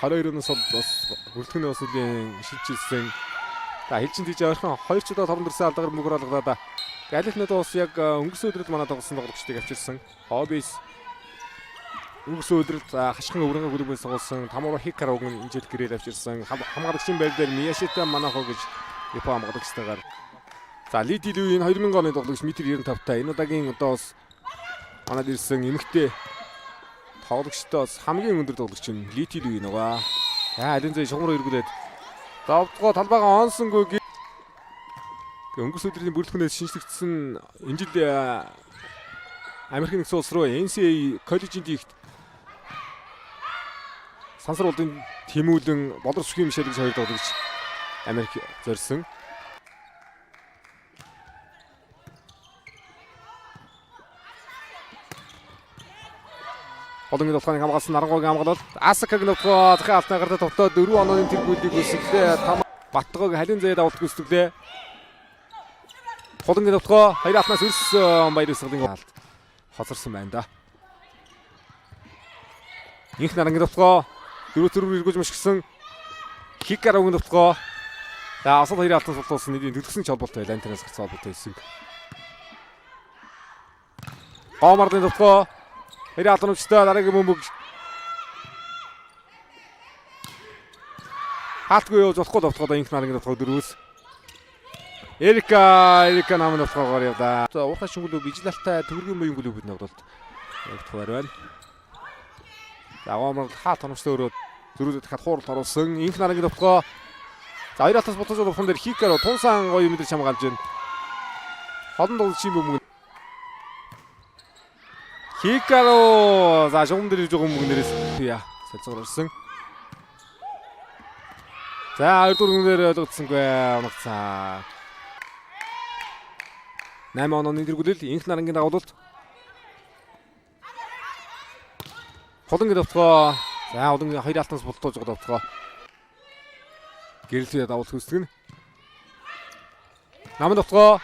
22-оос бас бүрэлдэхүүн бас үлийн шилжилсэн. За хэлчин тийж ойрхон 2 чудаа таван дөрсөн алдагаар мөнгөр алгадаа. Галихнууд бас яг өнгөрсөн өдрөд манай тоглосон тоглогчдыг авчирсан. Хоббис өнгөрсөн өдрөд хашхын өврөнгө клубээс тоглосон Тамура Хикаруг нь энэ жил гэрээр авчирсан. Хамгаалагчийн байр дээр Мияшита Манахо гэж Япон хамгаалагчтайгаар. За Лиди Лү энэ 2000 оны тоглогч метр 95 та. Энэ удаагийн одоо бас манад ирсэн эмэгтэй тоглогчтой бас хамгийн өндөр тоглогч нь Лиди Лү нөгөө. За алин зэ шугамруу эргүүлээд давтгоо талбайгаа онсонгүй. Өнгөрсөн өдрийн бүрэлдэхүүнээс шинжлэгдсэн энэ жил Америк нэгдсэн улс руу NCAA коллежийн дийгт сансар улдын тэмүүлэн Болор Сүхийн Мишель гэж хоёр тоглогч Америк зорьсон. Холонгийн тоглохыг хамгаалсан Нарангойгийн хамгаалалт Асакаг нөтгөө захын алтны гартаа тогтоод 4 онооны тэргүүлийг үсгэлээ. Баттгойг халин зээд авалт гүйцэтгэлээ. Холонгийн тоглохоо хоёр алтнаас өрсөн баяр үсгэлийн хаалт хоцорсон байна да. Инх Нарангийн тоглохоо 4-4 эргүүлж мушгсан Хикаругийн тоглохоо. За асал хоёр алтнаас болтуулсан нэгний төлөвсөн ч холбоотой байлаа. Антенаас гарсан холбоотой хэсэг. Гомардын тоглохоо хоёр алтнуудтай дараагийн бөмбөг хаалтгүй юу золохгүй тоглохоо Инх Нарангийн тоглохоо 4-өөс Эрика намын тоглохоор явда. За уурхай шингүлөө Вижлалтай төгөргийн буян клубүүд тоглолт явагдахаар байна. За Гомард хаалт хоногчтой өрөөд зөрүүлээ дахиад хууралт оруулсан Инх Нарангийн тоглохоо. За хоёр алтнаас ботож болох дээр Хикаро тунсан гоё мэдрэмж хамгаалж байна. Холон тоглолчийн бөмбөг Хикаро за шугам дээр жоо бөмбөгнөөс яа салцгаар орсон. За хоёр дөрөнгөөр ойлгогдсонгүй оногцаа. 8 онооны тэргүүлэл Инх Нарангийн дагуулалт. Холонгийн давтгоо. За холонгийн хоёр алтнаас болтоож байгаа давтгоо. Гэрэлтээ давуулт хүсдэг нь. Намын давтгоо.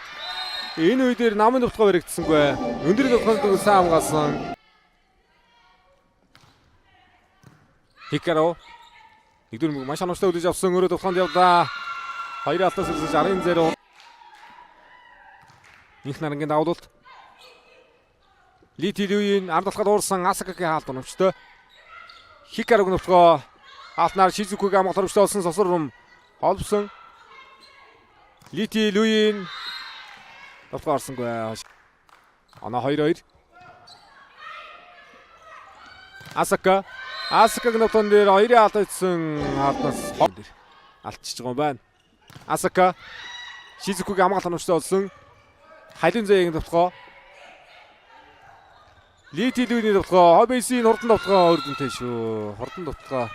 Энэ үе дээр намын давтгоо баригдсангүй. Өндөр давтгоог сайн хамгаалсан. Хикаро. Нэгдүгээр мөг маш анхтай үлээж авсан өөрөө давтгоонд явдаа. Хоёр алтнаас ирсэж 10-0. Инх Нарангийн давуулалт. Лиди Лүийн ард талхад уурсан Асакагийн хаалт оновчтой. Хикаруг нөтгөө хаалтнаар Шизукугийн амгалт оновчтой болсон сосром холбсон. Лиди Лүийн давтгаа орсонгүй. Оноо 2-2. Асакаг нөтгөн дээр хоёрын хаалт ицсэн хаалтнаас алдчихж байгаа юм байна. Асака Шизукугийн амгалт оновчтой болсон. Халин зэгийн давтгоо. Лиди Лүний давтгоо. Хоббисийн хурдан давтгоо өрдөнтэй шүү. Хурдан давтгоо.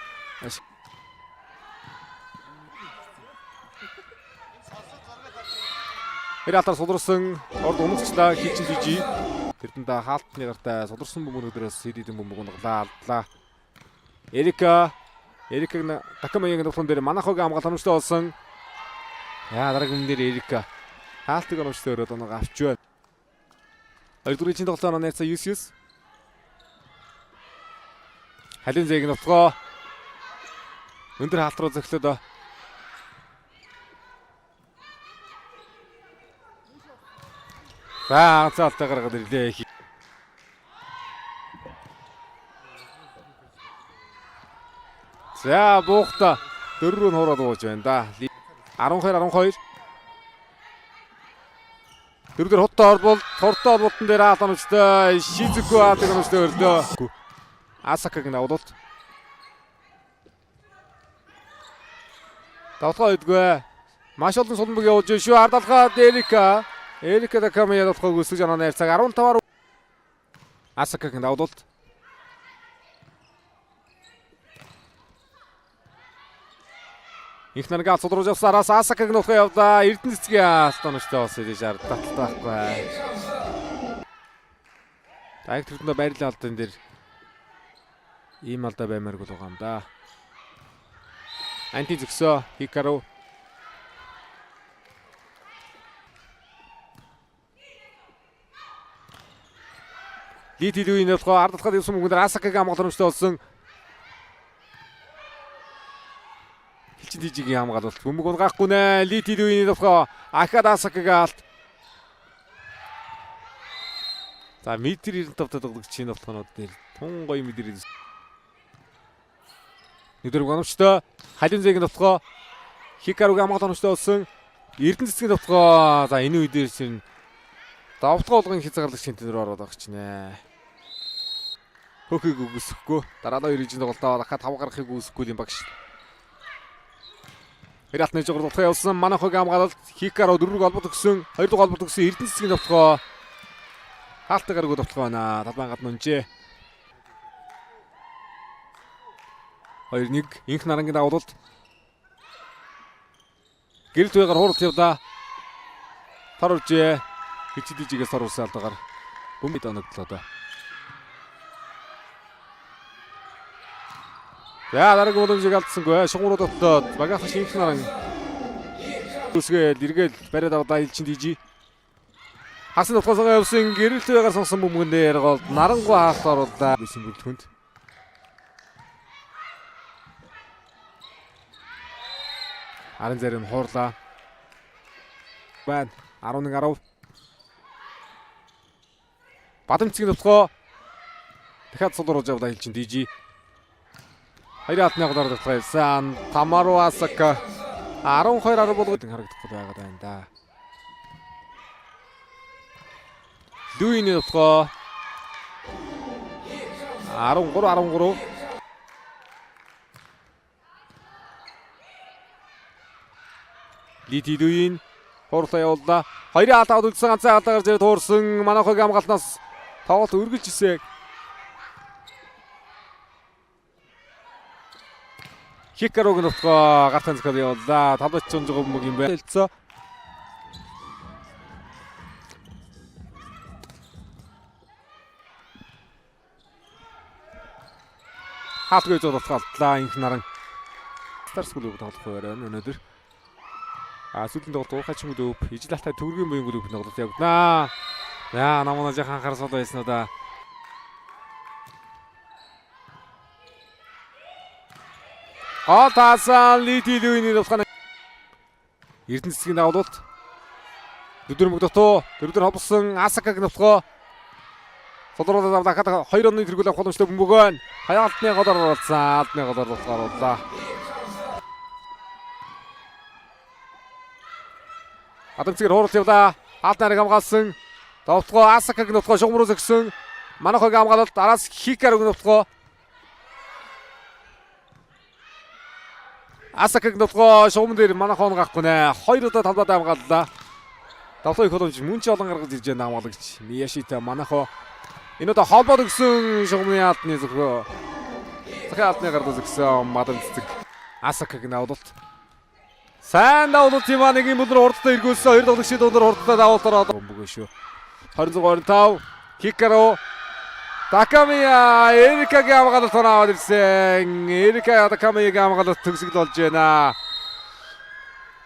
Хэрэтар сулрсан орд унагчлаа хийчин тийжи. Тэрдэнд хаалтны гартаа сулрсан бөмбөгнөөс сэдийн бөмбөг унгалаа. Эрикаг Такамаягийн давтгон дээр Манахогийн хамгаалт хоногчтой болсон. Яа дараагийн дээр Эрика хаалтыг оновчтой өрөөд оноо авч байна. Хоёрдугаар чинь тоглолтоор найцаа 9-9. Халин зэгийн давтгоо. Өндөр хаалт руу зөглөөд. За цаалтаа гаргаад ирлээ. За буухта 4 рүү хуураад ууж байна да. 12-12. Дөрөвдөр хоттой орбол тортой орболтон дээр хаалт оновчтой Шизуку хаалтыг оновчтой өрлөө. Асакагийн давуулалт. Давтгаа идгүй. Маш олон сулмаг явуулж шүү. Ард талхаад Эрика Такамая давтгааг өсгөж оноо найрцаг 15-аар Асакагийн давуулалт. Инх Нарангийн судруулж авсан араас Асакаг нөхөө явдаа. Эрдэнэ цэцгийн хаалт оновчтой болсон гэж таталтай байхгүй. Тайг төрөндөө байрлал алдсан дээр ийм алдаа баймааргүй л байгаа юм да. Анти зөксөө Хикаро. Лиди Лүийн нөхөө ард талхад явсан мөнгөнд Асакагийн амгалт оновчтой болсон. Элчин Дижигийн хамгаалалт бөмбөг унгахгүй нэ. Лити Дуйны товхоо Ахад Асакагаа алт. За метр 95 тоглогчийн товхоонууд дээр тун гоё мэдэр. Нэгдүгээр гонвчтой Халин Зэгийн товхоо Хикаругийн хамгаалалт онцтой болсон. Эрдэнэ цэцгийн товхоо. За энэ үедээ шин давтгал болгон хязгаарлагч тэнтээр ороод байгаа ч нэ. Хөхийг үгүйсэхгүй. Дараа нь 2 ижин тоглолтоо дахиад 5 гарахыг үгүйсэхгүй юм багш. Ирэлтний жигүүр товхоо явуулсан. Манайхыг хамгаалалт Хикаро 4-г олбот өгсөн. 2-ыг олбот өгсөн Эрдэнэ цэцгийн товхоо. Хаалттай гаргуу товхоо байна. Талбайн гадна унжээ. 2-1 инх нарангийн дагуулалт. Гэрэлт байгаар хууралт явлаа. Тарвжээ. Хичдижигээс оруулсан алдаагаар бөмбөд оногдлоо доо. За дараагийн боломжийг алдсангүй. Шугууруу дотоод багаах шинх наран үсгээл эргээл бариад аваа Элчин Дижи. Хасан дотоосоо явсан гэрэлт байгаар сонсон бөмбөгөн дээр гол нарангуй хаалт оруулаа. Бисэн бүрэлдэхүүнд. Арын зарим хуурлаа. Байн 11-10. Бадамцгийн товхоо дахиад сулруулж явлаа Элчин Дижи. Хоёрын алтны голоор товхойлсан Тамару Асака 12-10 болгоод харагдахгүй байгаад байна да. Дуйны товхоо 13-13. Лити Дуйн хуурлаа явууллаа. Хоёрын алт үзсэн ганцхан алдаа гарч ирээд хуурсан Манайхыг хамгаалтнаас тоглолт үргэлж ирсэн. Хикаругийн товхоо гартан зөхөд явууллаа. Талбайч цонжоо бөмбөг юм байна. Хэлцээ. Хаалтгүй зодолтол алтлаа инх наран. Старскул тоглох байна өнөөдөр. Сүүлийн тоглолт уурхайчин гүлөв. Ижил алтай төгрөгийн буян гүлөв тоглолт явагдана. Яа намаа жахан анхаарсал байсан уу да. Атасан Лити Дуйны товхоо. Эрдэнэ цэцгийн дагуулалт. Өдөр мөгдөтөө дөрөвдөр хобсон Асакагийн товхоо. Содруулаад дахиад 2 оны тэргүүл авах боломжтой бөмбөгөө хаяалтны голоор оруулсан. Алдны голоор орууллаа. Бадамцгийн хууралт явлаа. Хаалтнарыг хамгаалсан. Товхоо Асакагийн товхоо шугамруу зөксөн. Манайхыг хамгаалалт араас Хикаругийн товхоо. Асакагийн товхоо шугам дээр манайх он гахгүй нэ. 2 удаа талбайд хамгааллаа. Давлын их боломж мөн ч олон гаргаж ирж байгаа хамгаалагч Мияшита манайхоо энэ удаа холбоод өгсөн шугамны алдны зөвхөө. Захиа алдны гаргаж өгсөн Бадамцэг. Асакагийн давуулалт. Сайн давуулалт юм аа нэгийн бүлэр хурдтай эргүүлсэн. 2 тоглогчид өндөр хурдтай давуултаар бөмбөгөө шүү. 26-25 Хикаро Такамия Эрикагийн хамгаалалт аваад ирсэн. Эрика Такамиягийн хамгаалалт төгсгөл болж байна.